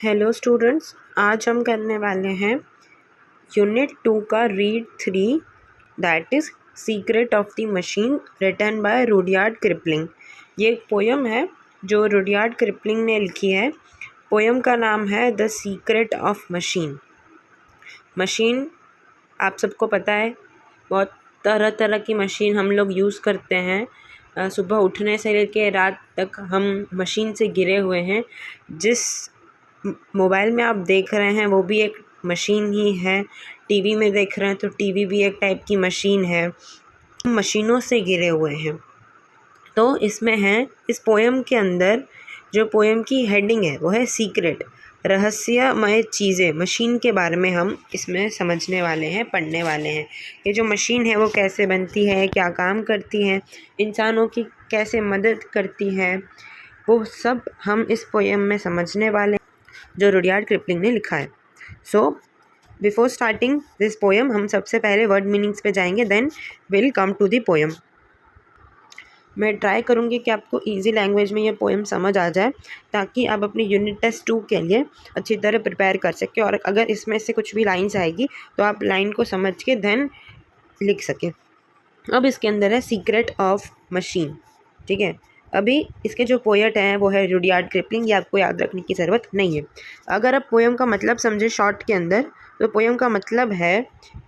Hello students, आज हम करने वाले हैं यूनिट 2 का read 3 that is secret of the machine written by Rudyard Kipling. ये एक पोयम है जो रुडयार्ड किपलिंग ने लिखी है। पोयम का नाम है the secret of machine. Machine आप सबको पता है, बहुत तरह तरह की मशीन हम लोग यूज़ करते हैं। सुबह उठने से लेके रात तक हम मशीन से घिरे हुए हैं। जिस मोबाइल में आप देख रहे हैं वो भी एक मशीन ही है, टीवी में देख रहे हैं तो टीवी भी एक टाइप की मशीन है। मशीनों से घिरे हुए हैं। तो इसमें है, इस पोयम के अंदर जो पोयम की हेडिंग है वो है सीक्रेट, रहस्यमय चीज़ें। मशीन के बारे में हम इसमें समझने वाले हैं, पढ़ने वाले हैं। ये जो मशीन है वो कैसे बनती है, क्या काम करती है, इंसानों की कैसे मदद करती है, वो सब हम इस पोयम में समझने वाले हैं जो रुडयार्ड किपलिंग ने लिखा है। So before starting this poem हम सबसे पहले वर्ड मीनिंग्स पे जाएंगे, then will come to the poem. मैं ट्राई करूँगी कि आपको इजी लैंग्वेज में ये पोएम समझ आ जाए, ताकि आप अपनी यूनिट टेस्ट 2 के लिए अच्छी तरह प्रिपेयर कर सकें। और अगर इसमें से कुछ भी लाइन्स आएगी तो आप लाइन को समझ के देन लिख सकें। अब इसके अंदर है सीक्रेट ऑफ मशीन, ठीक है। अभी इसके जो पोएट हैं वो है रुडयार्ड किपलिंग, ये आपको याद रखने की ज़रूरत नहीं है। अगर आप पोएम का मतलब समझे शॉर्ट के अंदर, तो पोएम का मतलब है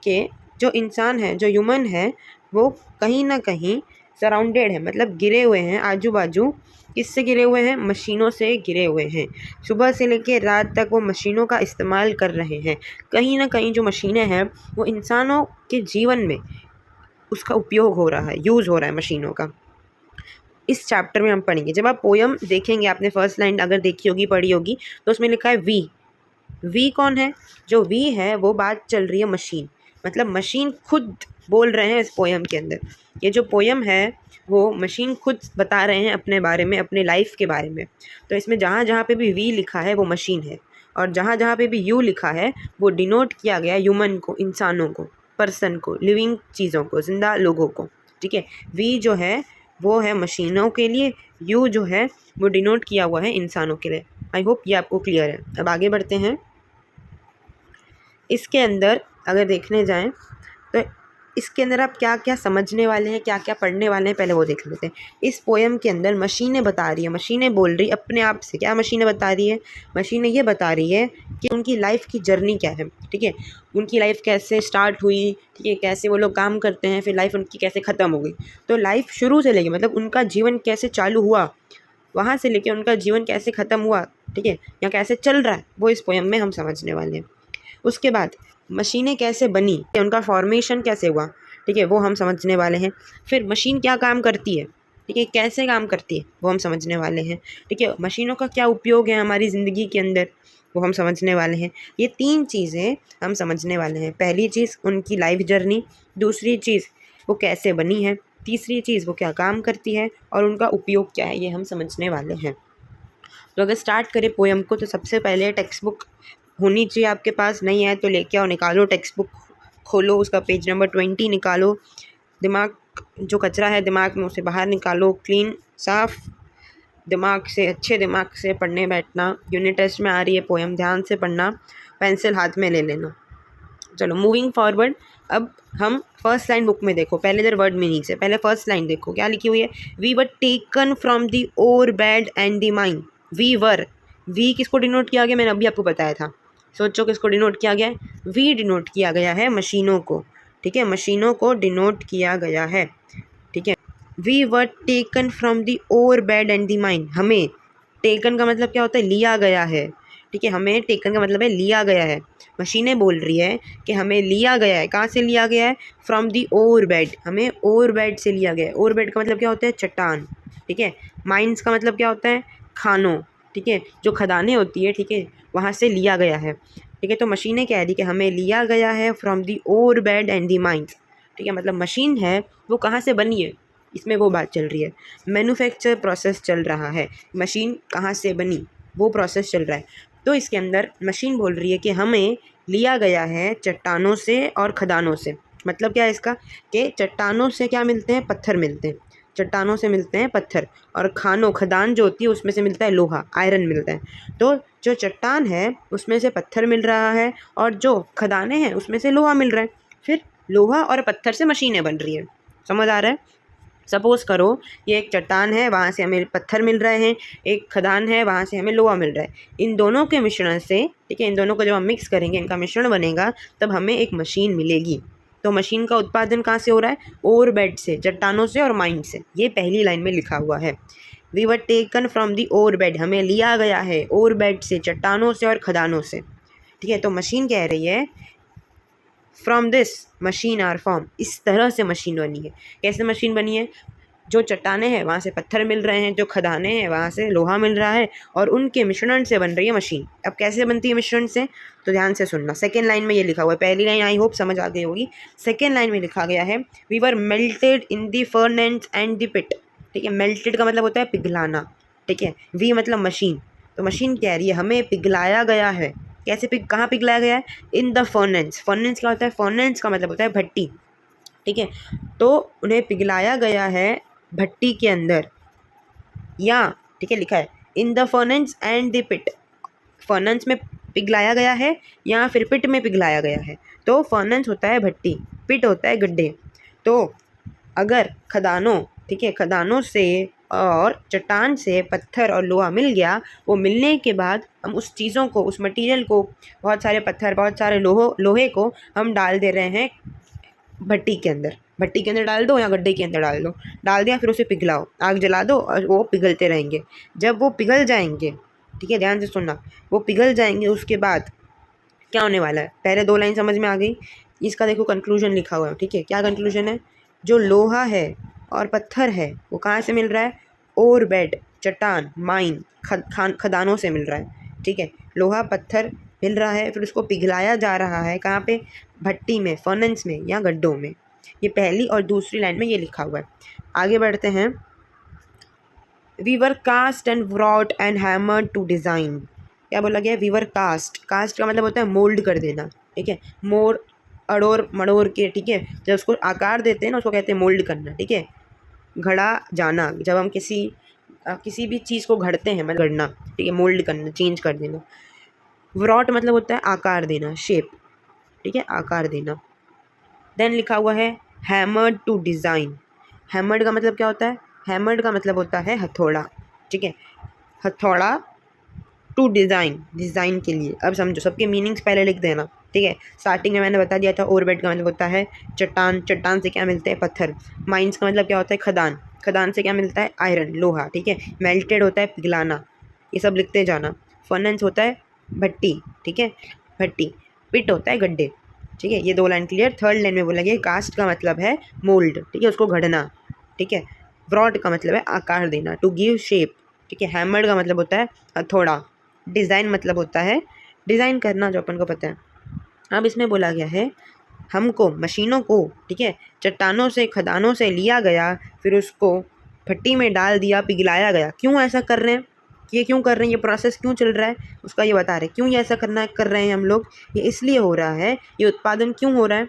कि जो इंसान है, जो ह्यूमन है, वो कहीं ना कहीं सराउंडेड है, मतलब घिरे हुए हैं, आजू बाजू किससे घिरे हुए हैं, मशीनों से घिरे हुए हैं। सुबह से लेकर रात तक वो मशीनों का इस्तेमाल कर रहे हैं। कहीं ना कहीं जो मशीनें हैं वो इंसानों के जीवन में उसका उपयोग हो रहा है, यूज़ हो रहा है मशीनों का। इस चैप्टर में हम पढ़ेंगे। जब आप पोयम देखेंगे, आपने फर्स्ट लाइन अगर देखी होगी, पढ़ी होगी, तो उसमें लिखा है वी। वी कौन है? जो वी है वो बात चल रही है मशीन, मतलब मशीन खुद बोल रहे हैं इस पोयम के अंदर। ये जो पोयम है वो मशीन खुद बता रहे हैं अपने बारे में, अपने लाइफ के बारे में। तो इसमें जहाँ जहाँ पे भी वी लिखा है वो मशीन है, और जहाँ जहाँ पे भी यू लिखा है वो डिनोट किया गया ह्यूमन को, इंसानों को, पर्सन को, लिविंग चीज़ों को, जिंदा लोगों को, ठीक है। वी जो है वो है मशीनों के लिए, यू जो है वो डिनोट किया हुआ है इंसानों के लिए। आई होप ये आपको क्लियर है। अब आगे बढ़ते हैं। इसके अंदर अगर देखने जाएं तो इसके अंदर आप क्या क्या समझने वाले हैं, क्या क्या पढ़ने वाले हैं, पहले वो देख लेते हैं। इस पोयम के अंदर मशीनें बता रही है, मशीनें बोल रही अपने आप से। क्या मशीनें बता रही है? मशीनें ये बता रही है कि उनकी लाइफ की जर्नी क्या है, ठीक है। उनकी लाइफ कैसे स्टार्ट हुई, ठीक है, कैसे वो लोग काम करते हैं, फिर लाइफ उनकी कैसे ख़त्म हो गई। तो लाइफ शुरू से लेके, मतलब उनका जीवन कैसे चालू हुआ, वहाँ से लेके उनका जीवन कैसे ख़त्म हुआ, ठीक है, या कैसे चल रहा है, वो इस पोयम में हम समझने वाले हैं। उसके बाद मशीनें कैसे बनी, उनका फॉर्मेशन कैसे हुआ, ठीक है, वो हम समझने वाले हैं। फिर मशीन क्या काम करती है, ठीक है, कैसे काम करती है, वो हम समझने वाले हैं, ठीक है। मशीनों का क्या उपयोग है हमारी ज़िंदगी के अंदर, वो हम समझने वाले हैं। ये 3 चीज़ें हम समझने वाले हैं। पहली चीज़ उनकी लाइफ जर्नी, दूसरी चीज़ वो कैसे बनी है, तीसरी चीज़ वो क्या काम करती है, और उनका उपयोग क्या है, ये हम समझने वाले हैं। तो अगर स्टार्ट करें पोयम को, तो सबसे पहले टेक्स्ट बुक होनी चाहिए आपके पास। नहीं है तो लेके आओ, निकालो टेक्स्ट बुक, खोलो, उसका पेज नंबर 20 निकालो। दिमाग, जो कचरा है दिमाग में, उसे बाहर निकालो। क्लीन, साफ दिमाग से, अच्छे दिमाग से पढ़ने बैठना। यूनिट टेस्ट में आ रही है पोयम, ध्यान से पढ़ना, पेंसिल हाथ में ले लेना। चलो मूविंग फॉरवर्ड। अब हम फर्स्ट लाइन बुक में देखो, पहले इधर वर्ड मीनिंग से पहले फर्स्ट लाइन देखो क्या लिखी हुई है। We were taken from the ore bed and the mind. We were, we किसको डिनोट किया गया, मैंने अभी आपको बताया था। सोचो किसको डिनोट किया गया है? वी डिनोट किया गया है मशीनों को, ठीक है, मशीनों को डिनोट किया गया है, ठीक है। We were taken from the ore bed and the mind. हमें, टेकन का मतलब क्या होता है? लिया गया है, ठीक है। हमें टेकन का मतलब है लिया गया है। मशीनें बोल रही है कि हमें लिया गया है। कहाँ से लिया गया है? फ्रॉम दी ओर बेड, हमें ओर बेड से लिया गया है। ओर बेड का मतलब क्या होता है? चट्टान, ठीक है। माइंस का मतलब क्या होता है? खानों, ठीक है, जो खदानें होती है, ठीक है, वहाँ से लिया गया है, ठीक है। तो मशीनें कह रही कि हमें लिया गया है from the ore bed and the mines, ठीक है। मतलब मशीन है वो कहाँ से बनी है, इसमें वो बात चल रही है। मैन्युफैक्चर प्रोसेस चल रहा है, मशीन कहाँ से बनी वो प्रोसेस चल रहा है। तो इसके अंदर मशीन बोल रही है कि हमें लिया गया है चट्टानों से और खदानों से। मतलब क्या है इसका? कि चट्टानों से क्या मिलते हैं? पत्थर मिलते हैं। चट्टानों से मिलते हैं पत्थर, और खदान जो होती है उसमें से मिलता है लोहा, आयरन मिलता है। तो जो चट्टान है उसमें से पत्थर मिल रहा है और जो खदानें हैं उसमें से लोहा मिल रहा है। फिर लोहा और पत्थर से मशीनें बन रही है। समझ आ रहा है? सपोज़ करो ये एक चट्टान है, वहाँ से हमें पत्थर मिल रहे हैं, एक खदान है, वहाँ से हमें लोहा मिल रहा है। इन दोनों के मिश्रण से, ठीक है, इन दोनों को जब हम मिक्स करेंगे, इनका मिश्रण बनेगा, तब हमें एक मशीन मिलेगी। तो मशीन का उत्पादन कहाँ से हो रहा है? ओर बेड से, चट्टानों से और माइन से। ये पहली लाइन में लिखा हुआ है। We were taken from the ore bed, हमें लिया गया है ओर बेड से, चट्टानों से और खदानों से। ठीक है, तो मशीन कह रही है from this machine are form, इस तरह से मशीन बनी है। कैसे मशीन बनी है? जो चट्टानें हैं वहाँ से पत्थर मिल रहे हैं, जो खदानें हैं वहाँ से लोहा मिल रहा है, और उनके मिश्रण से बन रही है मशीन। अब कैसे बनती है मिश्रण से? तो ध्यान से सुनना। सेकेंड लाइन में ये लिखा हुआ है, पहली लाइन आई होप समझ आ गई होगी। सेकेंड लाइन में लिखा गया है we were melted in the furnace and the pit. ठीक है, मेल्टेड का मतलब होता है पिघलाना। ठीक है, वी मतलब मशीन, तो मशीन कह रही है हमें पिघलाया गया है। कैसे कहाँ पिघलाया गया है? In the furnace. फर्नेस क्या होता है? फर्नेस का मतलब होता है भट्टी। ठीक है, तो उन्हें पिघलाया गया है भट्टी के अंदर, या ठीक है लिखा है in the furnace and the pit. Furnace में पिघलाया गया है या फिर पिट में पिघलाया गया है। तो फर्नेस होता है भट्टी, पिट होता है गड्ढे। तो अगर खदानों, ठीक है, खदानों से और चट्टान से पत्थर और लोहा मिल गया, वो मिलने के बाद हम उस चीज़ों को, उस मटेरियल को, बहुत सारे पत्थर, बहुत सारे लोहे को हम डाल दे रहे हैं भट्टी के अंदर। भट्टी के अंदर डाल दो या गड्ढे के अंदर डाल दिया, फिर उसे पिघलाओ, आग जला दो और वो पिघलते रहेंगे। जब वो पिघल जाएंगे, ठीक है, ध्यान से सुनना, वो पिघल जाएंगे, उसके बाद क्या होने वाला है? पहले दो लाइन समझ में आ गई, इसका देखो कंक्लूजन लिखा हुआ है। ठीक है, क्या कंक्लूजन है? जो लोहा है और पत्थर है वो कहाँ से मिल रहा है? ओर बेड, चट्टान, माइन, खदानों से मिल रहा है। ठीक है, लोहा पत्थर मिल रहा है, फिर उसको पिघलाया जा रहा है। कहाँ पे? भट्टी में, फर्नेस में या गड्ढों में। ये पहली और दूसरी लाइन में ये लिखा हुआ है। आगे बढ़ते हैं। We were cast and wrought and hammered to design. क्या बोला गया? We were cast. कास्ट का मतलब होता है मोल्ड कर देना। ठीक है, अड़ोर मड़ोर के, ठीक है, जब उसको आकार देते हैं ना उसको कहते हैं मोल्ड करना। ठीक है, घड़ा जाना, जब हम किसी भी चीज़ को घड़ते हैं, मतलब गढ़ना। ठीक है, मोल्ड करना, चेंज कर देना। व्रॉट मतलब होता है आकार देना, शेप। ठीक है, आकार देना। देन लिखा हुआ है हैमर्ड टू डिज़ाइन। हैमर्ड का मतलब क्या होता है? हैमर्ड का मतलब होता है हथौड़ा। ठीक है, हथौड़ा टू डिज़ाइन, डिज़ाइन के लिए। अब समझो, सबके मीनिंग्स पहले लिख देना। ठीक है, स्टार्टिंग में मैंने बता दिया था ओरबेड का मतलब होता है चट्टान, चट्टान से क्या मिलते हैं? पत्थर। माइंस का मतलब क्या होता है? खदान, खदान से क्या मिलता है? आयरन, लोहा। ठीक है, मेल्टेड होता है पिघलाना, ये सब लिखते जाना। फर्नेस होता है भट्टी, ठीक है, भट्टी। पिट होता है गड्ढे। ठीक है, ये दो लाइन क्लियर। थर्ड लाइन में बोला गया कास्ट का मतलब है मोल्ड, ठीक है, उसको घड़ना। ठीक है, ब्रॉड का मतलब है आकार देना, टू गिव शेप। ठीक है, हैमर्ड का मतलब होता है हथौड़ा। डिज़ाइन मतलब होता है डिज़ाइन करना, जो अपन को पता है। अब इसमें बोला गया है हमको, मशीनों को, ठीक है, चट्टानों से, खदानों से लिया गया, फिर उसको भट्टी में डाल दिया, पिघलाया गया। क्यों ऐसा कर रहे हैं? ये क्यों कर रहे हैं? ये प्रोसेस क्यों चल रहा है उसका ये बता रहे हैं। क्यों ये ऐसा कर रहे हैं हम लोग? ये इसलिए हो रहा है। ये उत्पादन क्यों हो रहा है?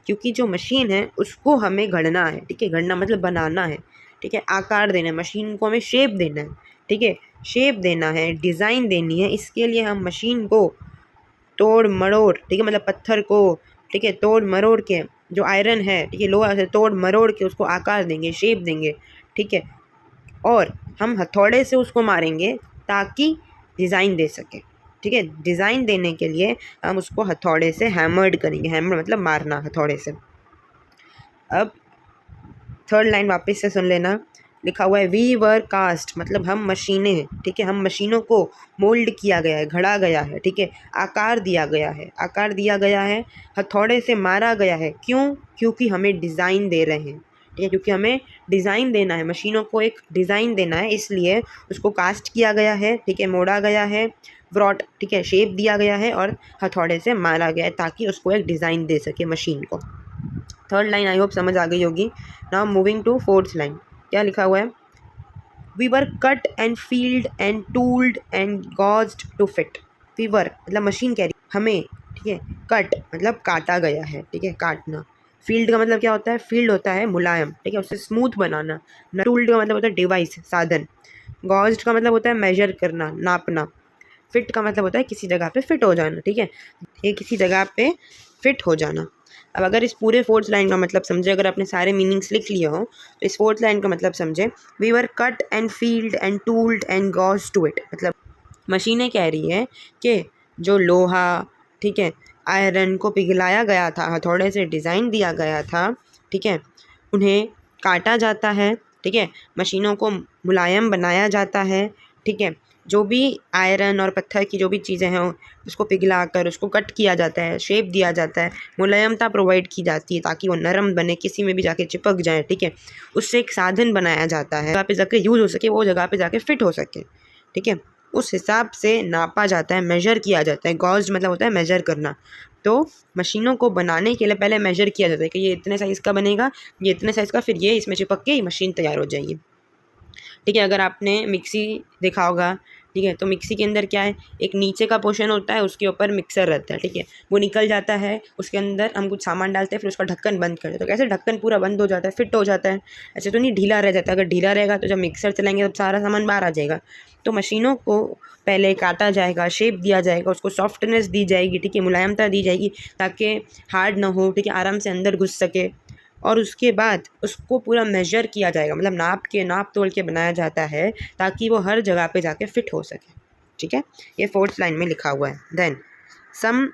क्योंकि जो मशीन है उसको हमें गढ़ना है। ठीक है, गढ़ना मतलब बनाना है। ठीक है, आकार देना है, मशीन को हमें शेप देना है। ठीक है, शेप देना है, डिज़ाइन देनी है। इसके लिए हम मशीन को तोड़ मरोड़, ठीक है, मतलब पत्थर को, ठीक है, तोड़ मरोड़ के, जो आयरन है, ठीक है, लोहा से तोड़ मरोड़ के उसको आकार देंगे, शेप देंगे। ठीक है, और हम हथौड़े से उसको मारेंगे ताकि डिज़ाइन दे सके। ठीक है, डिज़ाइन देने के लिए हम उसको हथौड़े से हैमर्ड करेंगे। हैमर मतलब मारना, हथौड़े से। अब थर्ड लाइन वापस से सुन लेना। लिखा हुआ है वी वर कास्ट, मतलब हम मशीनें हैं। ठीक है, हम मशीनों को मोल्ड किया गया है, घड़ा गया है। ठीक है, आकार दिया गया है, आकार दिया गया है, हथौड़े से मारा गया है। क्यों? क्योंकि हमें डिज़ाइन दे रहे हैं। ठीक है, क्योंकि हमें डिज़ाइन देना है, मशीनों को एक डिज़ाइन देना है, इसलिए उसको कास्ट किया गया है। ठीक है, मोड़ा गया है, व्रॉट, ठीक है, शेप दिया गया है, और हथौड़े से मारा गया है ताकि उसको एक डिज़ाइन दे सके मशीन को। थर्ड लाइन आई होप समझ आ गई होगी। Now moving to fourth line. क्या लिखा हुआ है? We were cut and filed and tooled and gauged to fit. We were मतलब मशीन कह रही हमें, ठीक है, कट मतलब काटा गया है, ठीक है, काटना। फील्ड का मतलब क्या होता है, फील्ड होता है मुलायम, ठीक है, उससे स्मूथ बनाना। टूल्ड का मतलब होता है डिवाइस, साधन। गॉज्ड का मतलब होता है मेजर करना, नापना। फिट का मतलब होता है किसी जगह पे फिट हो जाना, ठीक है, ये किसी जगह पे फिट हो जाना। अब अगर इस पूरे फोर्थ लाइन का मतलब समझे, अगर आपने सारे मीनिंग्स लिख लिए हो तो इस फोर्थ लाइन का मतलब समझे। We were cut and filed and tooled and gauge to it. मतलब मशीनें कह रही है कि जो लोहा, ठीक है, आयरन को पिघलाया गया था, हथौड़े से डिज़ाइन दिया गया था, ठीक है, उन्हें काटा जाता है, ठीक है, मशीनों को मुलायम बनाया जाता है, ठीक है, जो भी आयरन और पत्थर की जो भी चीज़ें हैं उसको पिघला कर उसको कट किया जाता है, शेप दिया जाता है, मुलायमता प्रोवाइड की जाती है ताकि वो नरम बने, किसी में भी जाके चिपक जाए, ठीक है, उससे एक साधन बनाया जाता है, जगह पे जाके यूज़ हो सके, वो जगह पे जाके फिट हो सके, ठीक है, उस हिसाब से नापा जाता है, मेजर किया जाता है। गॉज्ड मतलब होता है मेजर करना। तो मशीनों को बनाने के लिए पहले मेजर किया जाता है कि ये इतने साइज़ का बनेगा, ये इतने साइज़ का, फिर ये इसमें चिपक के मशीन तैयार हो जाएगी, ठीक है। अगर आपने मिक्सी देखा होगा, ठीक है, तो मिक्सी के अंदर क्या है, एक नीचे का पोर्शन होता है, उसके ऊपर मिक्सर रहता है, ठीक है, वो निकल जाता है, उसके अंदर हम कुछ सामान डालते हैं, फिर उसका ढक्कन बंद कर देते हैं। तो कैसे ढक्कन पूरा बंद हो जाता है, फिट हो जाता है, ऐसे तो नहीं ढीला रह जाता है। अगर ढीला रहेगा तो जब मिक्सर चलाएंगे तब सारा सामान बाहर आ जाएगा। तो मशीनों को पहले काटा जाएगा, शेप दिया जाएगा, उसको सॉफ्टनेस दी जाएगी, ठीक है, मुलायमता दी जाएगी ताकि हार्ड ना हो, ठीक है, आराम से अंदर घुस सके। और उसके बाद उसको पूरा मेजर किया जाएगा, मतलब नाप तोल के बनाया जाता है ताकि वो हर जगह पे जाके फिट हो सके, ठीक है। ये फोर्थ लाइन में लिखा हुआ है। Then some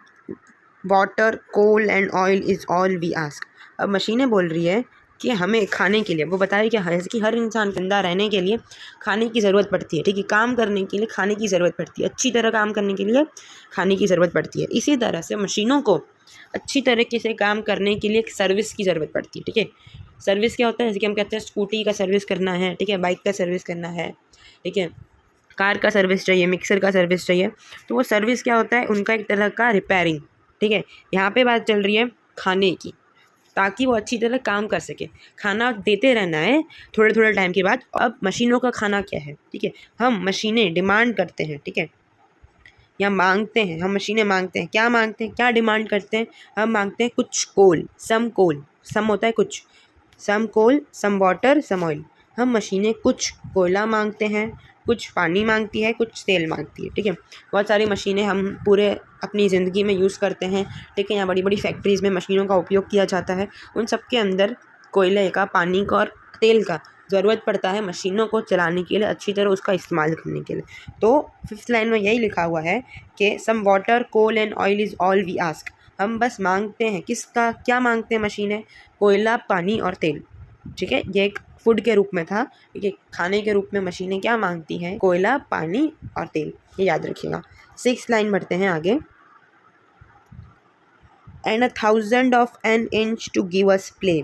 water, coal and oil is all we ask. अब मशीनें बोल रही है कि हमें खाने के लिए, वो बताया कि जैसे कि हर इंसान जिंदा रहने के लिए खाने की ज़रूरत पड़ती है, ठीक है, काम करने के लिए खाने की ज़रूरत पड़ती है, अच्छी तरह काम करने के लिए खाने की ज़रूरत पड़ती है। इसी तरह से मशीनों को अच्छी तरीके से काम करने के लिए एक सर्विस की ज़रूरत पड़ती है, ठीक है। सर्विस क्या होता है, जैसे कि हम कहते हैं स्कूटी का सर्विस करना है, ठीक है, बाइक का सर्विस करना है, ठीक है, कार का सर्विस चाहिए, मिक्सर का सर्विस चाहिए। तो वो सर्विस क्या होता है, उनका एक तरह का रिपेयरिंग, ठीक है। यहाँ पे बात चल रही है खाने की, ताकि वो अच्छी तरह काम कर सके। खाना देते रहना है थोड़े थोड़े टाइम के बाद। अब मशीनों का खाना क्या है, ठीक है, हम मशीनें डिमांड करते हैं, ठीक है, या मांगते हैं, हम मशीनें मांगते हैं। क्या मांगते हैं, क्या डिमांड करते हैं, हम मांगते हैं कुछ कोल, सम होता है कुछ, सम कोल, सम वाटर, सम ऑयल। हम मशीनें कुछ कोयला मांगते हैं, कुछ पानी मांगती है, कुछ तेल मांगती है, ठीक है। बहुत सारी मशीनें हम पूरे अपनी ज़िंदगी में यूज़ करते हैं, ठीक है, यहाँ बड़ी बड़ी फैक्ट्रीज़ में मशीनों का उपयोग किया जाता है। उन सब के अंदर कोयले का, पानी का और तेल का ज़रूरत पड़ता है मशीनों को चलाने के लिए, अच्छी तरह उसका इस्तेमाल करने के लिए। तो फिफ्थ लाइन में यही लिखा हुआ है कि some water, coal and oil is all we ask. हम बस मांगते हैं, किसका, क्या मांगते हैं मशीनें, कोयला, पानी और तेल, ठीक है। ये एक फूड के रूप में था, ठीक है, खाने के रूप में मशीनें क्या मांगती हैं, कोयला, पानी और तेल, ये याद रखिएगा। 6 लाइन बढ़ते हैं आगे। And 1,000 of an inch to give us play.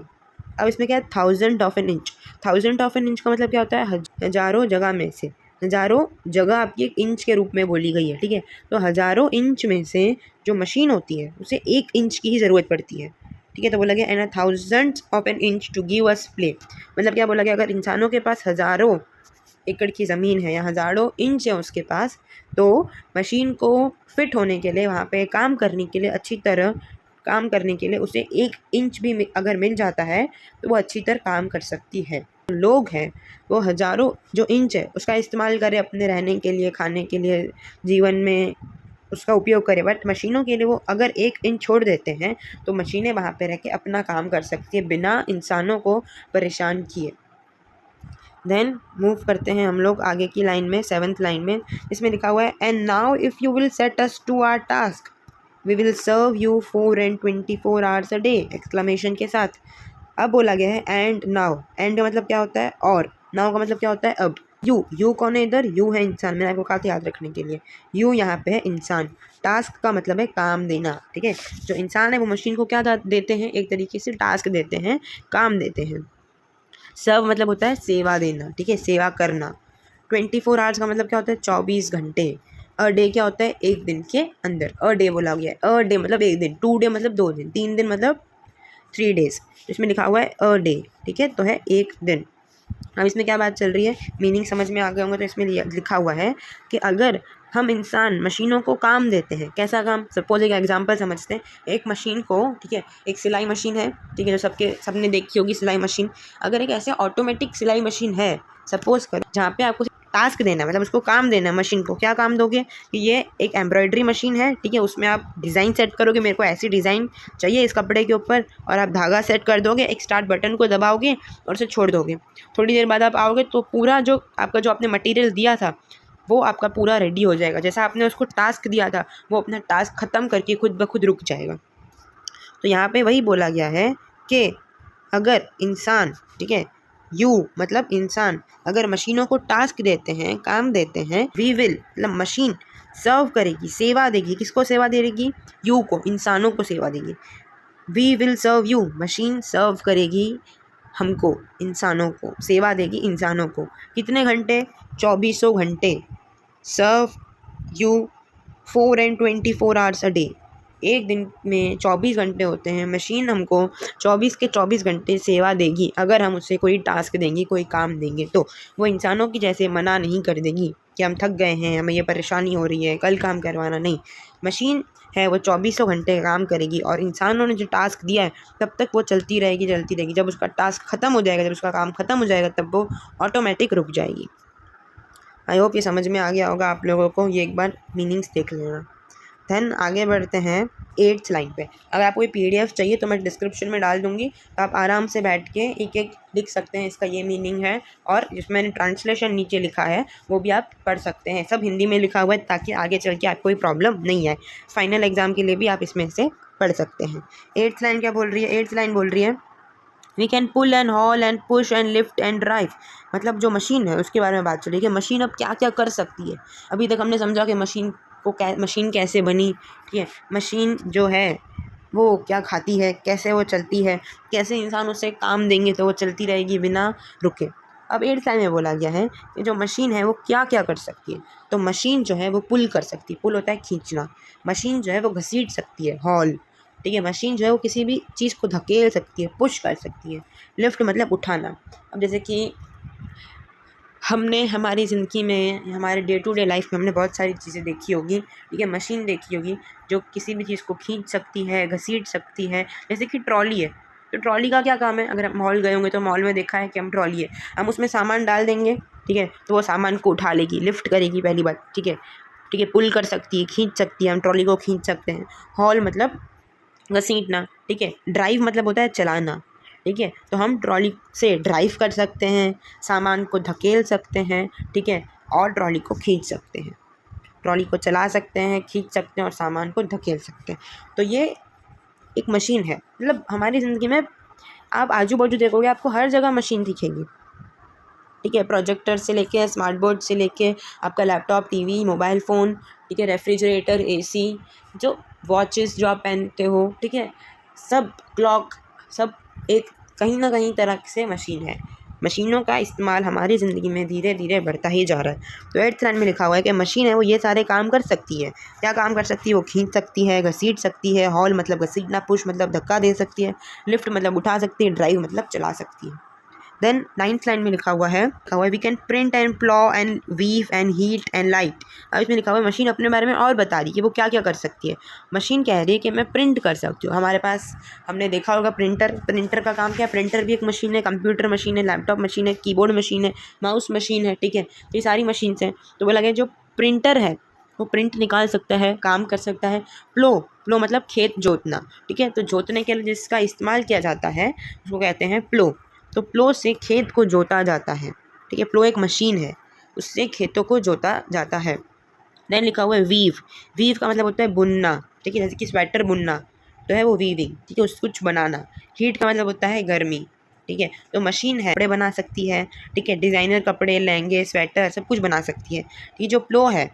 अब इसमें क्या है, 1,000 of an inch. 1,000 of an inch का मतलब क्या होता है, हज़ारों जगह में से, हज़ारों जगह आपकी एक इंच के रूप में बोली गई है, ठीक है। तो हज़ारों इंच में से जो मशीन होती है उसे 1 इंच की ही ज़रूरत पड़ती है, ठीक है। तो बोला गया and 1,000 of an inch to give us play. मतलब क्या बोला गया, अगर इंसानों के पास हज़ारों एकड़ की ज़मीन है या हज़ारों इंच है उसके पास, तो मशीन को फिट होने के लिए, वहाँ पे काम करने के लिए, अच्छी तरह काम करने के लिए उसे 1 इंच भी अगर मिल जाता है तो वो अच्छी तरह काम कर सकती है। लोग हैं वो हज़ारों जो इंच है उसका इस्तेमाल करें अपने रहने के लिए, खाने के लिए, जीवन में उसका उपयोग करें, बट मशीनों के लिए वो अगर 1 इंच छोड़ देते हैं तो मशीनें वहाँ पे रह के अपना काम कर सकती है बिना इंसानों को परेशान किए। देन मूव करते हैं हम लोग आगे की लाइन में, 7th लाइन में, इसमें लिखा हुआ है and now if you will set us to our task we will serve you 4 and 24 hours a day exclamation के साथ। अब बोला गया है एंड नाउ। एंड का मतलब क्या होता है, और नाउ का मतलब क्या होता है, अब। यू कौन है इधर, यू है इंसान, मैंने आपको कहा था याद रखने के लिए, यू यहाँ पे है इंसान। टास्क का मतलब है काम देना, ठीक है। जो इंसान है वो मशीन को क्या देते हैं, एक तरीके से टास्क देते हैं, काम देते हैं। सर्व मतलब होता है सेवा देना, ठीक है, सेवा करना। 24 आवर्स का मतलब क्या होता है, 24 घंटे। अ डे क्या होता है, एक दिन के अंदर, अ डे बोला गया है। अ डे मतलब एक दिन, 2 डे मतलब 2 दिन, 3 दिन मतलब 3 days। इसमें लिखा हुआ है अ डे, ठीक है, तो है एक दिन। अब इसमें क्या बात चल रही है, मीनिंग समझ में आ गए होंगे। तो इसमें लिखा हुआ है कि अगर हम इंसान मशीनों को काम देते हैं। कैसा काम? सपोज एक एग्जांपल समझते हैं। एक मशीन को, ठीक है, एक सिलाई मशीन है, ठीक है, जो सबने देखी होगी सिलाई मशीन। अगर एक ऐसे ऑटोमेटिक सिलाई मशीन है, सपोज कर, जहाँ पे आपको टास्क देना है, मतलब उसको काम देना है मशीन को, क्या काम दोगे कि ये एक एम्ब्रॉयडरी मशीन है, ठीक है, उसमें आप डिज़ाइन सेट करोगे, मेरे को ऐसी डिज़ाइन चाहिए इस कपड़े के ऊपर, और आप धागा सेट कर दोगे, एक स्टार्ट बटन को दबाओगे और उसे छोड़ दोगे। थोड़ी देर बाद आप आओगे तो पूरा जो आपने मटेरियल दिया था वो आपका पूरा रेडी हो जाएगा। जैसा आपने उसको टास्क दिया था वो अपना टास्क ख़त्म करके खुद ब खुद रुक जाएगा। तो यहाँ पे वही बोला गया है कि अगर इंसान, ठीक है, यू मतलब इंसान अगर मशीनों को टास्क देते हैं, काम देते हैं, वी विल मतलब मशीन सर्व करेगी, सेवा देगी। किसको सेवा देगी? यू को, इंसानों को सेवा देगी। We will serve you, machine serve करेगी हमको, इंसानों को, सेवा देगी इंसानों को। कितने घंटे? 2400 घंटे। Serve you 4 and 24 hours a day. एक दिन में 24 घंटे होते हैं। मशीन हमको 24 के 24 घंटे सेवा देगी। अगर हम उसे कोई टास्क देंगे, कोई काम देंगे, तो वो इंसानों की जैसे मना नहीं कर देगी कि हम थक गए हैं, हमें ये परेशानी हो रही है, कल काम करवाना। नहीं, मशीन है वो 2400 घंटे काम करेगी और इंसानों ने जो टास्क दिया है तब तक वो चलती रहेगी। जब उसका टास्क ख़त्म हो जाएगा, जब उसका काम ख़त्म हो जाएगा, तब वो ऑटोमेटिक रुक जाएगी। आई होप ये समझ में आ गया होगा आप लोगों को। ये एक बार मीनिंग्स देख लेना। देन आगे बढ़ते हैं 8th लाइन पे। अगर आपको ये PDF चाहिए तो मैं डिस्क्रिप्शन में डाल दूँगी, तो आप आराम से बैठ के एक एक लिख सकते हैं, इसका ये मीनिंग है, और जिसमें मैंने ट्रांसलेशन नीचे लिखा है वो भी आप पढ़ सकते हैं। सब हिंदी में लिखा हुआ है ताकि आगे चल के आपको कोई प्रॉब्लम नहीं आए। फाइनल एग्ज़ाम के लिए भी आप इसमें से पढ़ सकते हैं। 8th लाइन क्या बोल रही है? 8th लाइन बोल रही है we can pull and haul and push and lift and drive. मतलब जो मशीन है उसके बारे में बात चल रही है कि मशीन अब क्या क्या कर सकती है। अभी तक हमने समझा कि मशीन कैसे बनी, ठीक है, मशीन जो है वो क्या खाती है, कैसे वो चलती है, कैसे इंसान उसे काम देंगे तो वो चलती रहेगी बिना रुके। अब 8th लाइन में बोला गया है कि जो मशीन है वो क्या क्या कर सकती है। तो मशीन जो है वो पुल कर सकती है, पुल होता है खींचना। मशीन जो है वो घसीट सकती है, हॉल, ठीक है। मशीन जो है वो किसी भी चीज़ को धकेल सकती है, पुश कर सकती है। लिफ्ट मतलब उठाना। अब जैसे कि हमने हमारी ज़िंदगी में, हमारे डे टू डे लाइफ में हमने बहुत सारी चीज़ें देखी होगी, ठीक है, मशीन देखी होगी जो किसी भी चीज़ को खींच सकती है, घसीट सकती है। जैसे कि ट्रॉली है, तो ट्रॉली का क्या काम है? अगर हम मॉल गए होंगे तो मॉल में देखा है कि हम ट्रॉली है, हम उसमें सामान डाल देंगे, ठीक है, तो वो सामान को उठा लेगी, लिफ्ट करेगी, पहली बात, ठीक है, ठीक है। पुल कर सकती है, खींच सकती है, हम ट्रॉली को खींच सकते हैं। हॉल मतलब घसीटना, ठीक है। ड्राइव मतलब होता है चलाना, ठीक है। तो हम ट्रॉली से ड्राइव कर सकते हैं, सामान को धकेल सकते हैं, ठीक है, और ट्रॉली को खींच सकते हैं। ट्रॉली को चला सकते हैं, खींच सकते हैं और सामान को धकेल सकते हैं। तो ये एक मशीन है। मतलब हमारी ज़िंदगी में आप आजू बाजू देखोगे आपको हर जगह मशीन दिखेगी, ठीक है। प्रोजेक्टर से लेके स्मार्ट बोर्ड से लेके आपका लैपटॉप, टीवी, मोबाइल फ़ोन, ठीक है, रेफ्रिजरेटर, AC, जो वॉचेस जो आप पहनते हो, ठीक है, सब क्लॉक, सब एक कहीं ना कहीं तरह से मशीन है। मशीनों का इस्तेमाल हमारी ज़िंदगी में धीरे धीरे बढ़ता ही जा रहा है। तो 8th लाइन में लिखा हुआ है कि मशीन है वो ये सारे काम कर सकती है। क्या काम कर सकती है? वो खींच सकती है, घसीट सकती है, हॉल मतलब घसीटना, पुश मतलब धक्का दे सकती है, लिफ्ट मतलब उठा सकती है, ड्राइव मतलब चला सकती है। देन 9th लाइन में लिखा हुआ है we can print and plough and weave and heat and light. अब इसमें लिखा हुआ है मशीन अपने बारे में और बता रही है कि वो क्या क्या कर सकती है। मशीन कह रही है कि मैं प्रिंट कर सकती हूँ। हमारे पास हमने देखा होगा प्रिंटर का काम क्या है? प्रिंटर भी एक मशीन है, कंप्यूटर मशीन है, लैपटॉप मशीन है, कीबोर्ड मशीन है, माउस मशीन है, ठीक है। तो ये सारी मशीन्स हैं। तो वो लगे जो प्रिंटर है वो प्रिंट निकाल सकता है, काम कर सकता है। प्लो मतलब खेत जोतना, ठीक है। तो जोतने के लिए जिसका इस्तेमाल किया जाता है उसको कहते हैं प्लो। तो प्लो से खेत को जोता जाता है, ठीक है। प्लो एक मशीन है, उससे खेतों को जोता जाता है। देन लिखा हुआ है वीव का मतलब होता है बुनना, ठीक है। जैसे कि स्वेटर बुनना तो है वो वीविंग, ठीक है, उसको कुछ बनाना। हीट का मतलब होता है गर्मी, ठीक है। तो मशीन है कपड़े बना सकती है, ठीक है, डिज़ाइनर कपड़े, लहंगे, स्वेटर सब कुछ बना सकती है। ठीक, जो प्लो है,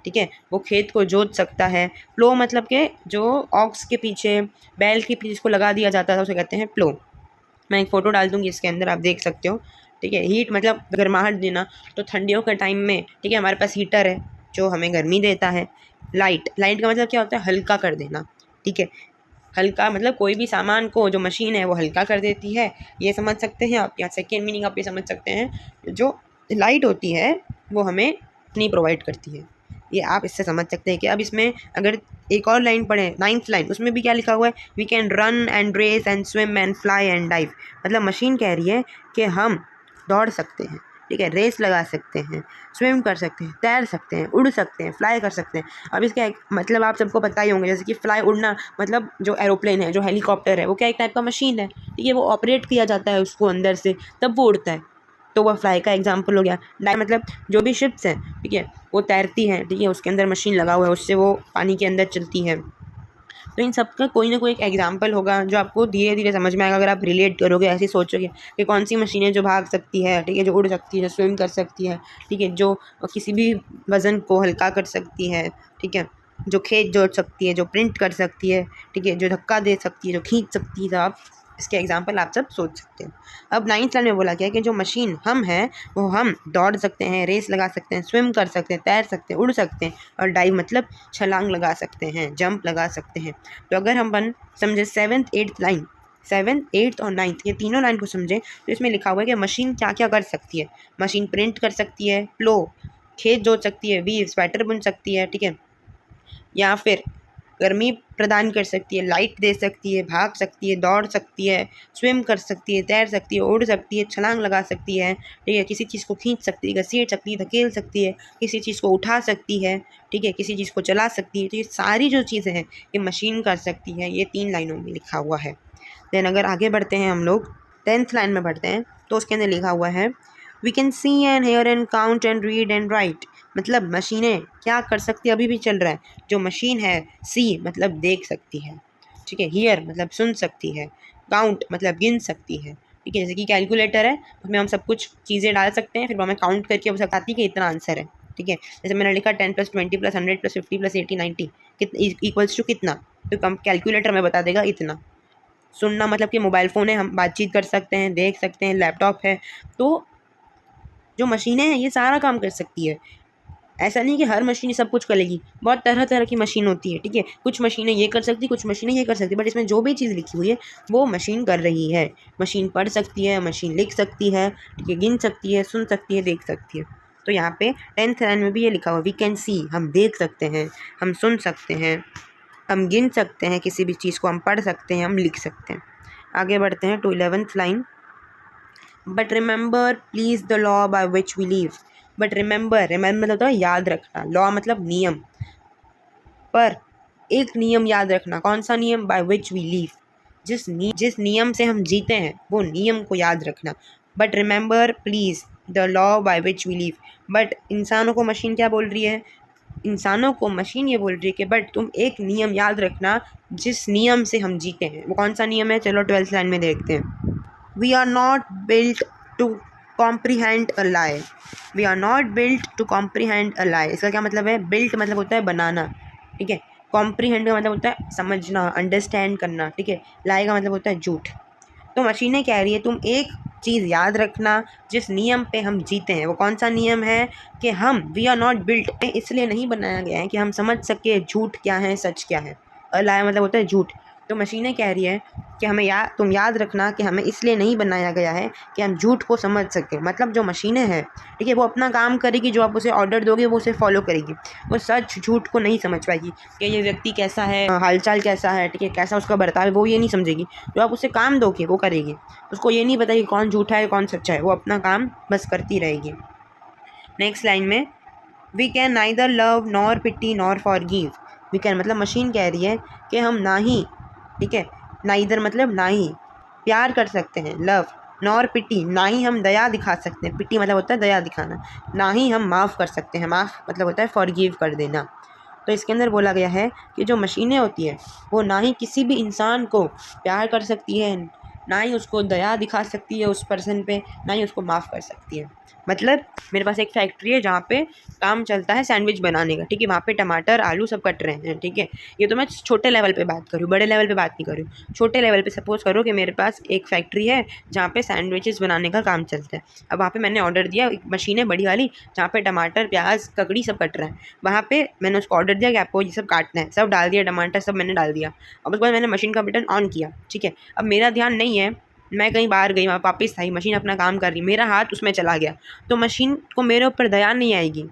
ठीक है, वो खेत को जोत सकता है। प्लो मतलब कि जो ऑक्स के पीछे, बैल के पीछे जिसको लगा दिया जाता था उसे कहते हैं प्लो। मैं एक फ़ोटो डाल दूँगी इसके अंदर, आप देख सकते हो, ठीक है। हीट मतलब गर्माहट देना, तो ठंडियों के टाइम में, ठीक है, हमारे पास हीटर है जो हमें गर्मी देता है। लाइट का मतलब क्या होता है? हल्का कर देना, ठीक है। हल्का मतलब कोई भी सामान को जो मशीन है वो हल्का कर देती है, ये समझ सकते हैं आप। या सेकेंड मीनिंग आप ये समझ सकते हैं, जो लाइट होती है वो हमें नहीं प्रोवाइड करती है, ये आप इससे समझ सकते हैं कि अब इसमें अगर एक और लाइन पढ़ें, 9th लाइन, उसमें भी क्या लिखा हुआ है, we can run and race and swim and fly and dive. मतलब मशीन कह रही है कि हम दौड़ सकते हैं, ठीक है, रेस लगा सकते हैं, स्विम कर सकते हैं, तैर सकते हैं, उड़ सकते हैं, फ्लाई कर सकते हैं। अब इसका मतलब आप सबको पता ही होंगे, जैसे कि फ्लाई, उड़ना, मतलब जो एरोप्लेन है, जो हेलीकॉप्टर है, वो क्या एक टाइप का मशीन है, ठीक है, वो ऑपरेट किया जाता है उसको अंदर से, तब वो उड़ता है, तो वह फ्लाई का एग्जाम्पल हो गया। डाइव मतलब जो भी शिप्स हैं, ठीक है, वो तैरती हैं, ठीक है, उसके अंदर मशीन लगा हुआ है, उससे वो पानी के अंदर चलती है। तो इन सब का कोई ना कोई एक एग्जाम्पल होगा जो आपको धीरे धीरे समझ में आएगा अगर आप रिलेट करोगे, ऐसे सोचोगे कि कौन सी मशीन है जो भाग सकती है, ठीक है, जो उड़ सकती है, जो स्विम कर सकती है, ठीक है, जो किसी भी वज़न को हल्का कर सकती है, ठीक है, जो खेत जोत सकती है, जो प्रिंट कर सकती है, ठीक है, जो धक्का दे सकती है, जो खींच सकती है। तो आप इसके एग्जाम्पल आप सब सोच सकते हैं। अब 9th लाइन में बोला गया कि जो मशीन हम हैं वो हम दौड़ सकते हैं, रेस लगा सकते हैं, स्विम कर सकते हैं, तैर सकते हैं, उड़ सकते हैं, और डाइव मतलब छलांग लगा सकते हैं, जंप लगा सकते हैं। तो अगर हम समझे 7th 8th line, 7th 8th और 9th ये तीनों लाइन को समझें तो इसमें लिखा हुआ है कि मशीन क्या क्या कर सकती है। मशीन प्रिंट कर सकती है, प्लो खेत जोत सकती है, वीव स्वेटर बुन सकती है, ठीक है, या फिर गर्मी प्रदान कर सकती है, लाइट दे सकती है, भाग सकती है, दौड़ सकती है, स्विम कर सकती है, तैर सकती है, उड़ सकती है, छलांग लगा सकती है, ठीक है, किसी चीज़ को खींच सकती है, घसीट सकती है, धकेल सकती है, किसी चीज़ को उठा सकती है, ठीक है, किसी चीज़ को चला सकती है। तो ये सारी जो चीज़ें हैं ये मशीन कर सकती है, ये 3 लाइनों में लिखा हुआ है। देन अगर आगे बढ़ते हैं हम लोग 10th लाइन में बढ़ते हैं तो उसके अंदर लिखा हुआ है we can see and hear and count and read and write. मतलब मशीनें क्या कर सकती है, अभी भी चल रहा है, जो मशीन है सी मतलब देख सकती है, ठीक है, हियर मतलब सुन सकती है, काउंट मतलब गिन सकती है, ठीक है, जैसे कि कैलकुलेटर है उसमें हम सब कुछ चीज़ें डाल सकते हैं, फिर हमें काउंट करके वो बताती है कि इतना आंसर है, ठीक है, जैसे मैंने लिखा 10 + 20 + 100 + 50 + 80 90 इक्वल्स टू कितना, तो कम कैलकुलेटर में बता देगा इतना। सुनना मतलब कि मोबाइल फ़ोन है, हम बातचीत कर सकते हैं, देख सकते हैं, लैपटॉप है। तो जो मशीनें हैं ये सारा काम कर सकती है। ऐसा नहीं कि हर मशीन सब कुछ करेगी, बहुत तरह तरह की मशीन होती है, ठीक है, कुछ मशीनें ये कर सकती, कुछ मशीनें ये कर सकती, बट इसमें जो भी चीज़ लिखी हुई है वो मशीन कर रही है। मशीन पढ़ सकती है, मशीन लिख सकती है, ठीक है, गिन सकती है, सुन सकती है, देख सकती है। तो यहाँ पे 10th लाइन में भी ये लिखा हुआ वी कैन सी, हम देख सकते हैं, हम सुन सकते हैं, हम गिन सकते हैं, किसी भी चीज़ को हम पढ़ सकते हैं, हम लिख सकते हैं। आगे बढ़ते हैं to 11th line. But remember please the law by which we live. But remember मतलब होता है याद रखना, लॉ मतलब नियम, पर एक नियम याद रखना। कौन सा नियम? बाय विच वी लिव, जिस नियम से हम जीते हैं वो नियम को याद रखना। But remember please the law by which we live. But इंसानों को मशीन क्या बोल रही है? इंसानों को मशीन ये बोल रही है कि बट तुम एक नियम याद रखना जिस नियम से हम जीते हैं। वो कौन सा नियम है? चलो 12th लाइन में देखते हैं। We are not built to comprehend a lie. We are not built to comprehend a lie. इसका क्या मतलब है? built मतलब होता है बनाना, ठीक है, comprehend का मतलब होता है समझना, understand करना, ठीक है, lie का मतलब होता है झूठ। तो मशीनें कह रही है तुम एक चीज़ याद रखना जिस नियम पे हम जीते हैं। वो कौन सा नियम है? कि हम वी आर नॉट बिल्ट इसलिए नहीं बनाया गया है कि हम समझ सके झूठ क्या है, सच क्या है। अलाय मतलब होता है झूठ। तो मशीनें कह रही है कि हमें तुम याद रखना कि हमें इसलिए नहीं बनाया गया है कि हम झूठ को समझ सकें। मतलब जो मशीनें हैं, ठीक है, वो अपना काम करेगी, जो आप उसे ऑर्डर दोगे वो उसे फॉलो करेगी। वो सच झूठ को नहीं समझ पाएगी कि ये व्यक्ति कैसा है, हालचाल कैसा है, ठीक है, कैसा उसका बर्ताव है, वो ये नहीं समझेगी। जो आप उसे काम दोगे वो करेगी। उसको ये नहीं पता कि कौन झूठा है कौन सच्चा है, वो अपना काम बस करती रहेगी। नेक्स्ट लाइन में we can neither love nor pity nor forgive. We can मतलब मशीन कह रही है कि हम ना ही, ठीक है, नाइदर मतलब ना ही प्यार कर सकते हैं, लव, नॉर पिटी ना ही हम दया दिखा सकते हैं, पिटी मतलब होता है दया दिखाना, ना ही हम माफ़ कर सकते हैं, माफ़ मतलब होता है फॉरगिव कर देना। तो इसके अंदर बोला गया है कि जो मशीनें होती है वो ना ही किसी भी इंसान को प्यार कर सकती है, ना ही उसको दया दिखा सकती है उस पर्सन पे, ना ही उसको माफ़ कर सकती है। मतलब मेरे पास एक फैक्ट्री है जहाँ पे काम चलता है सैंडविच बनाने का, ठीक है, वहाँ पे टमाटर आलू सब कट रहे हैं, ठीक है। ये तो मैं छोटे लेवल पे बात करूँ, बड़े लेवल पे बात नहीं करूँ। छोटे लेवल पे सपोज़ करो कि मेरे पास एक फैक्ट्री है जहाँ पे सैंडविचेस बनाने का काम चलता है। अब वहाँ पे मैंने ऑर्डर दिया, एक मशीन है बड़ी वाली जहाँ पे टमाटर प्याज ककड़ी सब कट रहे हैं। वहाँ पे मैंने उसको ऑर्डर दिया कि आपको ये सब काटना है, सब डाल दिया, टमाटर सब मैंने डाल दिया। अब उसके बाद मैंने मशीन का बटन ऑन किया, ठीक है। अब मेरा ध्यान नहीं है, मैं कहीं बाहर गई, वहाँ वापस आई, मशीन अपना काम कर रही, मेरा हाथ उसमें चला गया, तो मशीन को मेरे ऊपर दया नहीं आएगी,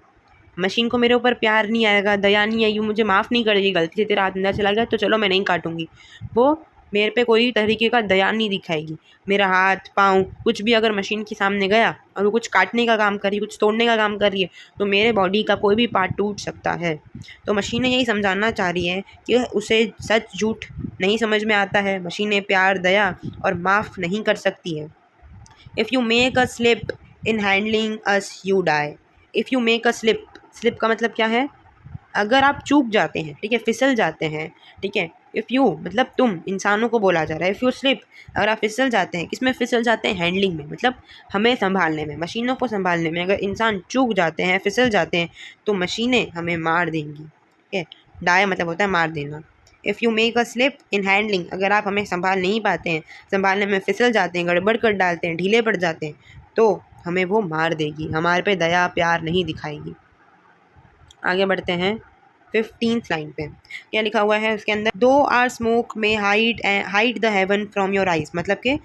मशीन को मेरे ऊपर प्यार नहीं आएगा, दया नहीं आएगी, मुझे माफ़ नहीं करेगी, गलती से तेरा हाथ अंदर चला गया तो चलो मैं नहीं काटूंगी, वो मेरे पे कोई तरीके का दया नहीं दिखाएगी। मेरा हाथ पाँव कुछ भी अगर मशीन के सामने गया और वो कुछ काटने का काम कर रही है, कुछ तोड़ने का काम कर रही है, तो मेरे बॉडी का कोई भी पार्ट टूट सकता है। तो मशीनें यही समझाना चाह रही है कि उसे सच झूठ नहीं समझ में आता है, मशीनें प्यार दया और माफ़ नहीं कर सकती है। If you make a slip in handling us you die. If you make a slip, slip का मतलब क्या है, अगर आप चूक जाते हैं, ठीक है, फिसल जाते हैं, ठीक है। इफ़ यू मतलब तुम, इंसानों को बोला जा रहा है। इफ़ यू स्लिप, अगर आप फिसल जाते हैं, किसमें फिसल जाते हैं, हैंडलिंग में, मतलब हमें संभालने में, मशीनों को संभालने में। अगर इंसान चूक जाते हैं, फिसल जाते हैं, तो मशीनें हमें मार देंगी, ठीक है। डाई मतलब होता है मार देना। If you make a slip in handling, अगर आप हमें संभाल नहीं पाते हैं, संभालने में फिसल जाते हैं, गड़बड़ कर डालते हैं, ढीले पड़ जाते हैं, तो हमें वो मार देगी, हमारे पे दया प्यार नहीं दिखाएगी। आगे बढ़ते हैं 15th लाइन पे। क्या लिखा हुआ है उसके अंदर, दो आर स्मोक में hide the haven from your eyes. मतलब कि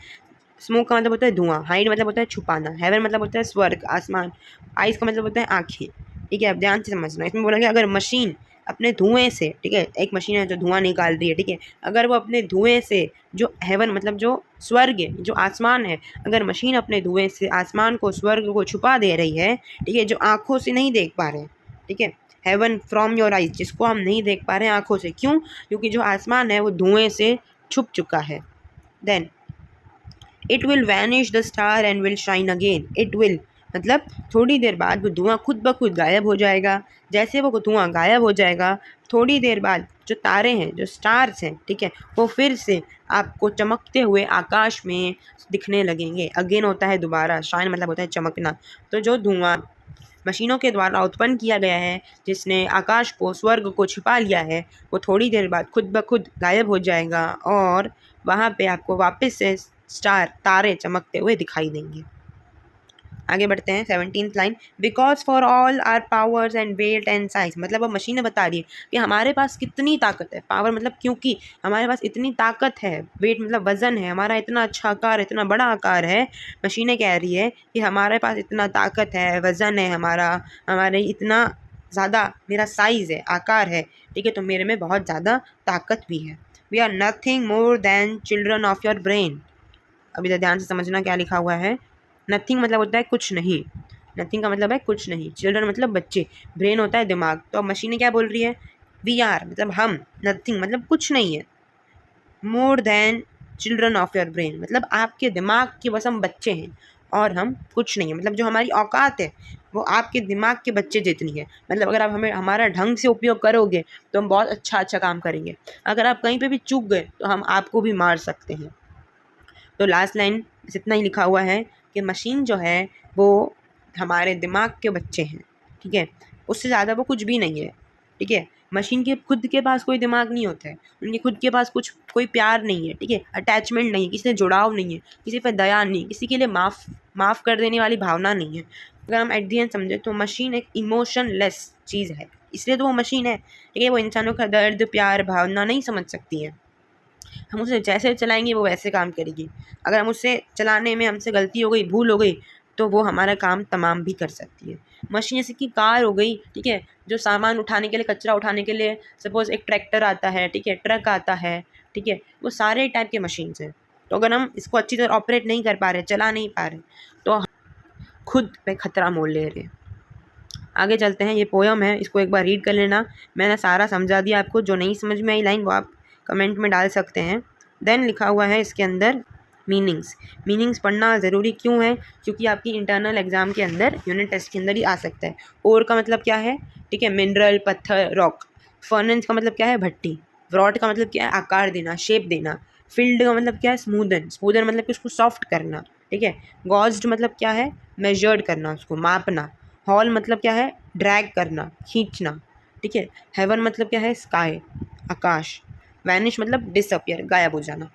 स्मोक का मतलब होता है धुआं, हाइड मतलब होता है छुपाना, हेवन मतलब होता है स्वर्ग आसमान, आइज का मतलब होता है आँखें, ठीक है। अब ध्यान से समझना, इसमें बोला गया अगर मशीन अपने धुएं से, ठीक है, एक मशीन है जो धुआं निकाल रही है, ठीक है, अगर वो अपने धुएं से जो हेवन मतलब जो स्वर्ग है, जो आसमान है, अगर मशीन अपने धुएं से आसमान को, स्वर्ग को छुपा दे रही है, ठीक है, जो आँखों से नहीं देख पा रहे हैं, ठीक है, हेवन फ्रॉम योर आइज, जिसको हम नहीं देख पा रहे हैं आँखों से, क्यों, क्योंकि जो आसमान है वो धुएं से छुप चुका है। Then it will vanish the star and will shine again. It will मतलब थोड़ी देर बाद वो धुआं खुद ब खुद गायब हो जाएगा। जैसे वो धुआं गायब हो जाएगा, थोड़ी देर बाद जो तारे हैं, जो स्टार्स हैं, ठीक है, वो फिर से आपको चमकते हुए आकाश में दिखने लगेंगे। अगेन होता है दोबारा, शाइन मतलब होता है चमकना। तो जो धुआं मशीनों के द्वारा उत्पन्न किया गया है, जिसने आकाश को, स्वर्ग को छिपा लिया है, वो थोड़ी देर बाद खुद ब खुद गायब हो जाएगा और वहाँ पे आपको वापस से स्टार, तारे चमकते हुए दिखाई देंगे। आगे बढ़ते हैं 17th line, because for all our powers and weight and size. मतलब अब मशीनें बता रही है कि हमारे पास कितनी ताकत है। पावर मतलब क्योंकि हमारे पास इतनी ताकत है, वेट मतलब वजन है, हमारा इतना अच्छा आकार, इतना बड़ा आकार है। मशीनें कह रही है कि हमारे पास इतना ताकत है, वजन है हमारा, हमारे इतना ज़्यादा मेरा साइज़ है, आकार है, ठीक है, तो मेरे में बहुत ज़्यादा ताकत भी है। We are nothing more than children of your brain. अभी तो ध्यान से समझना क्या लिखा हुआ है। नथिंग मतलब होता है कुछ नहीं, नथिंग का मतलब है कुछ नहीं, चिल्ड्रन मतलब बच्चे, ब्रेन होता है दिमाग। तो अब मशीनें क्या बोल रही है, वी आर मतलब हम, नथिंग मतलब कुछ नहीं है, मोर than children of your brain मतलब आपके दिमाग के बस हम बच्चे हैं और हम कुछ नहीं है। मतलब जो हमारी औकात है वो आपके दिमाग के बच्चे जितनी है। मतलब अगर आप हमें हमारा ढंग से उपयोग करोगे तो हम बहुत अच्छा काम करेंगे। अगर आप कहीं पे भी चूक गए तो हम आपको भी मार सकते हैं। तो लास्ट लाइन इतना ही लिखा हुआ है कि मशीन जो है वो हमारे दिमाग के बच्चे हैं, ठीक है, उससे ज़्यादा वो कुछ भी नहीं है, ठीक है। मशीन के खुद के पास कोई दिमाग नहीं होता है, उनके खुद के पास कोई प्यार नहीं है, ठीक है, अटैचमेंट नहीं है, किसी से जुड़ाव नहीं है, किसी पर दया नहीं, किसी के लिए माफ़ कर देने वाली भावना नहीं है। अगर हम एट दी एंड समझे तो मशीन एक इमोशनलेस चीज़ है, इसलिए तो वो मशीन है, ठीक है। वो इंसानों का दर्द प्यार भावना नहीं समझ सकती है। हम उसे जैसे चलाएंगे वो वैसे काम करेगी। अगर हम उससे चलाने में हमसे गलती हो गई, भूल हो गई, तो वो हमारा काम तमाम भी कर सकती है। मशीन जैसे कि कार हो गई, ठीक है, जो सामान उठाने के लिए, कचरा उठाने के लिए, सपोज़ एक ट्रैक्टर आता है, ठीक है, ट्रक आता है, ठीक है, वो सारे टाइप के मशीन्स हैं। तो अगर हम इसको अच्छी तरह ऑपरेट नहीं कर पा रहे, चला नहीं पा रहे, तो खुद पे ख़तरा मोल ले रहे हैं। आगे चलते हैं, ये पोयम है, इसको एक बार रीड कर लेना। मैंने सारा समझा दिया आपको, जो नहीं समझ में आई लाइन वो आप कमेंट में डाल सकते हैं। देन लिखा हुआ है इसके अंदर मीनिंग्स पढ़ना ज़रूरी क्यों है, क्योंकि आपकी इंटरनल एग्ज़ाम के अंदर, यूनिट टेस्ट के अंदर ही आ सकता है। ओर का मतलब क्या है, ठीक है, मिनरल, पत्थर, रॉक। फर्नेस का मतलब क्या है, भट्टी। व्रॉड का मतलब क्या है, आकार देना, शेप देना। फिल्ड का मतलब क्या है, स्मूदन मतलब कि उसको सॉफ्ट करना, ठीक है। गॉज्ड मतलब क्या है, मेजर्ड करना, उसको मापना। हॉल मतलब क्या है, ड्रैग करना, खींचना, ठीक है। हेवन मतलब क्या है, स्काई, आकाश। वैनिश मतलब डिसअपियर, गायब हो जाना।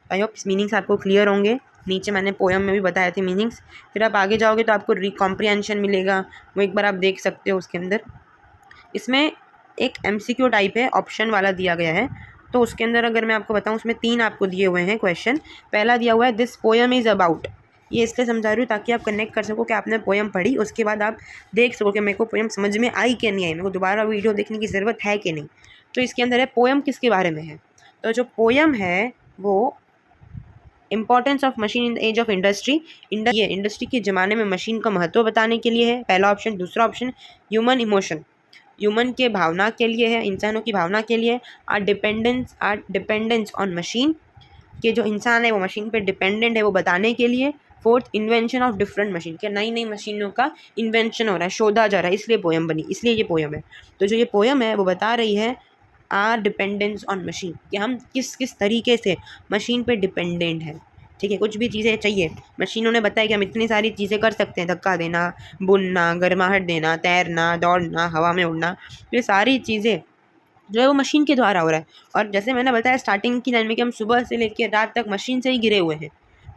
आई होप इस मीनिंग्स आपको क्लियर होंगे। नीचे मैंने पोएम में भी बताए थे मीनिंग्स। फिर आप आगे जाओगे तो आपको कॉम्प्रिहेंशन मिलेगा, वो एक बार आप देख सकते हो उसके अंदर। इसमें एक MCQ टाइप है, ऑप्शन वाला दिया गया है। तो उसके अंदर अगर मैं आपको बताऊं, उसमें 3 आपको दिए हुए हैं क्वेश्चन। पहला दिया हुआ है, दिस पोएम इज़ अबाउट, ये इसलिए समझा रही हूँ ताकि आप कनेक्ट कर सको कि आपने पोएम पढ़ी, उसके बाद आप देख सको कि मेरे को पोएम समझ में आई कि नहीं आई, मेरे को दोबारा वीडियो देखने की ज़रूरत है कि नहीं। तो इसके अंदर है पोएम किसके बारे में है। तो जो पोएम है वो importance of machine in the age of industry, ये इंडस्ट्री के ज़माने में मशीन का महत्व बताने के लिए है, पहला ऑप्शन। दूसरा ऑप्शन ह्यूमन इमोशन, ह्यूमन के भावना के लिए है, इंसानों की भावना के लिए। आर डिपेंडेंस ऑन मशीन, कि जो इंसान है वो मशीन पे डिपेंडेंट है, वो बताने के लिए। Fourth, invention of different machine, कि नई नई मशीनों का इन्वेंशन हो रहा है, शोधा जा रहा है, इसलिए पोएम बनी, इसलिए ये पोएम है। तो जो ये पोएम है वो बता रही है आर डिपेंडेंस ऑन मशीन, कि हम किस किस तरीके से मशीन पे डिपेंडेंट है। ठीक है, कुछ भी चीज़ें चाहिए, मशीनों ने बताया कि हम इतनी सारी चीज़ें कर सकते हैं, धक्का देना, बुनना, गर्माहट देना, तैरना, दौड़ना, हवा में उड़ना, ये सारी चीज़ें जो है वो मशीन के द्वारा हो रहा है। और जैसे मैंने बताया स्टार्टिंग की लाइन में कि हम सुबह से लेकर रात तक मशीन से ही गिरे हुए हैं।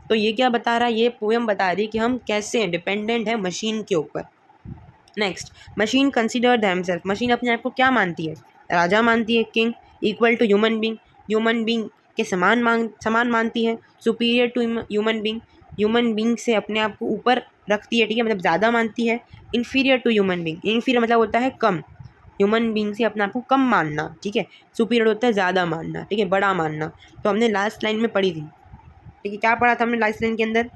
तो ये क्या बता रहा है, ये पोएम बता रही है कि हम कैसे डिपेंडेंट है मशीन के ऊपर। Next, machine consider themselves, machine अपने आप को क्या मानती है, राजा मानती है, king, equal to human being के समान मानती है, सुपीरियर टू ह्यूमन बींग से अपने आप को ऊपर रखती है, ठीक है, मतलब ज़्यादा मानती है। Inferior to human being, inferior मतलब होता है कम, ह्यूमन बींग से अपने आप को कम मानना, ठीक है। सुपीरियर होता है ज़्यादा मानना, ठीक है, बड़ा मानना। तो हमने लास्ट लाइन में पढ़ी थी, ठीक है, क्या पढ़ा था हमने लास्ट लाइन के अंदर,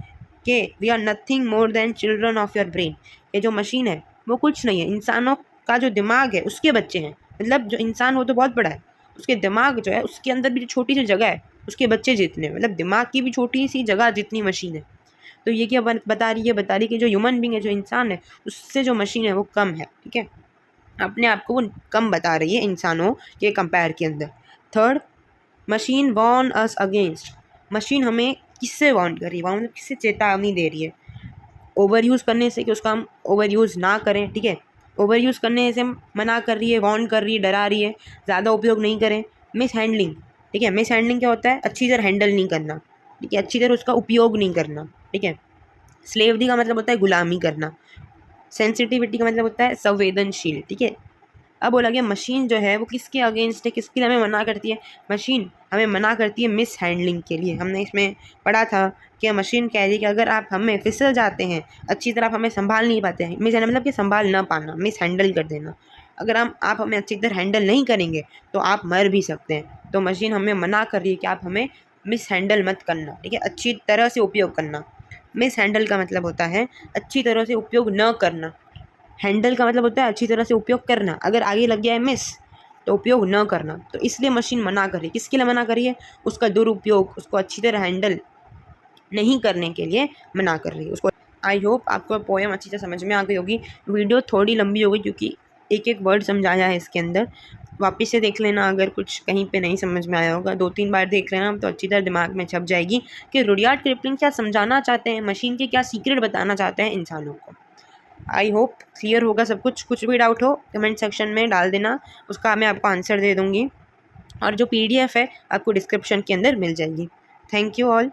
कि we are nothing more than children of your brain, ये जो मशीन है वो कुछ नहीं है, इंसानों का जो दिमाग है उसके बच्चे हैं। मतलब जो इंसान वो तो बहुत बड़ा है, उसके दिमाग जो है उसके अंदर भी जो छोटी सी जगह है उसके बच्चे जितने, मतलब दिमाग की भी छोटी सी जगह जितनी मशीन है। तो ये क्या बता रही है, बता रही है कि जो ह्यूमन बींग है, जो इंसान है, उससे जो मशीन है वो कम है, ठीक है, अपने आप को वो कम बता रही है इंसानों के कंपेयर के अंदर। Third, machine warn us against, machine हमें किससे वॉर्न कर रही है, मतलब किससे चेतावनी दे रही है, ओवर यूज़ करने से, कि उसका हम ओवर यूज़ ना करें, ठीक है, ओवर यूज़ करने से मना कर रही है, वॉर्न कर रही है, डरा रही है, ज़्यादा उपयोग नहीं करें। मिस हैंडलिंग, ठीक है, मिस हैंडलिंग क्या होता है, अच्छी तरह हैंडल नहीं करना, ठीक है, अच्छी तरह उसका उपयोग नहीं करना, ठीक है। स्लेवरी का मतलब होता है गुलामी करना। सेंसिटिविटी का मतलब होता है संवेदनशील, ठीक है। अब बोला गया मशीन जो है वो किसके अगेंस्ट है, किसके लिए हमें मना करती है, मशीन हमें मना करती है मिस हैंडलिंग के लिए। हमने इसमें पढ़ा था कि मशीन कह रही है कि अगर आप हमें फिसल जाते हैं, अच्छी तरह आप हमें संभाल नहीं पाते हैं, मिस मतलब कि संभाल ना पाना, मिस हैंडल कर देना, अगर आप हमें अच्छी तरह हैंडल नहीं करेंगे तो आप मर भी सकते हैं। तो मशीन हमें मना कर रही है कि आप हमें मिस हैंडल मत करना, ठीक है, अच्छी तरह से उपयोग करना। मिस हैंडल का मतलब होता है अच्छी तरह से उपयोग न करना, हैंडल का मतलब होता है अच्छी तरह से उपयोग करना, अगर आगे लग गया है मिस तो उपयोग न करना। तो इसलिए मशीन मना कर रही है, किसके लिए मना कर रही है, उसका दुरुपयोग, उसको अच्छी तरह हैंडल नहीं करने के लिए मना कर रही है उसको। आई होप आपको पोएम अच्छी तरह समझ में आ गई होगी। वीडियो थोड़ी लंबी हो गई क्योंकि एक एक वर्ड समझाया है इसके अंदर, वापस से देख लेना, अगर कुछ कहीं पे नहीं समझ में आया होगा 2-3 बार देख लेना तो अच्छी तरह दिमाग में छप जाएगी कि रुडयार्ड किपलिंग क्या समझाना चाहते हैं, मशीन के क्या सीक्रेट बताना चाहते हैं इंसानों को। आई होप क्लियर होगा सब कुछ। कुछ भी डाउट हो कमेंट सेक्शन में डाल देना, उसका मैं आपको आंसर दे दूँगी, और जो PDF है आपको डिस्क्रिप्शन के अंदर मिल जाएगी। Thank you all.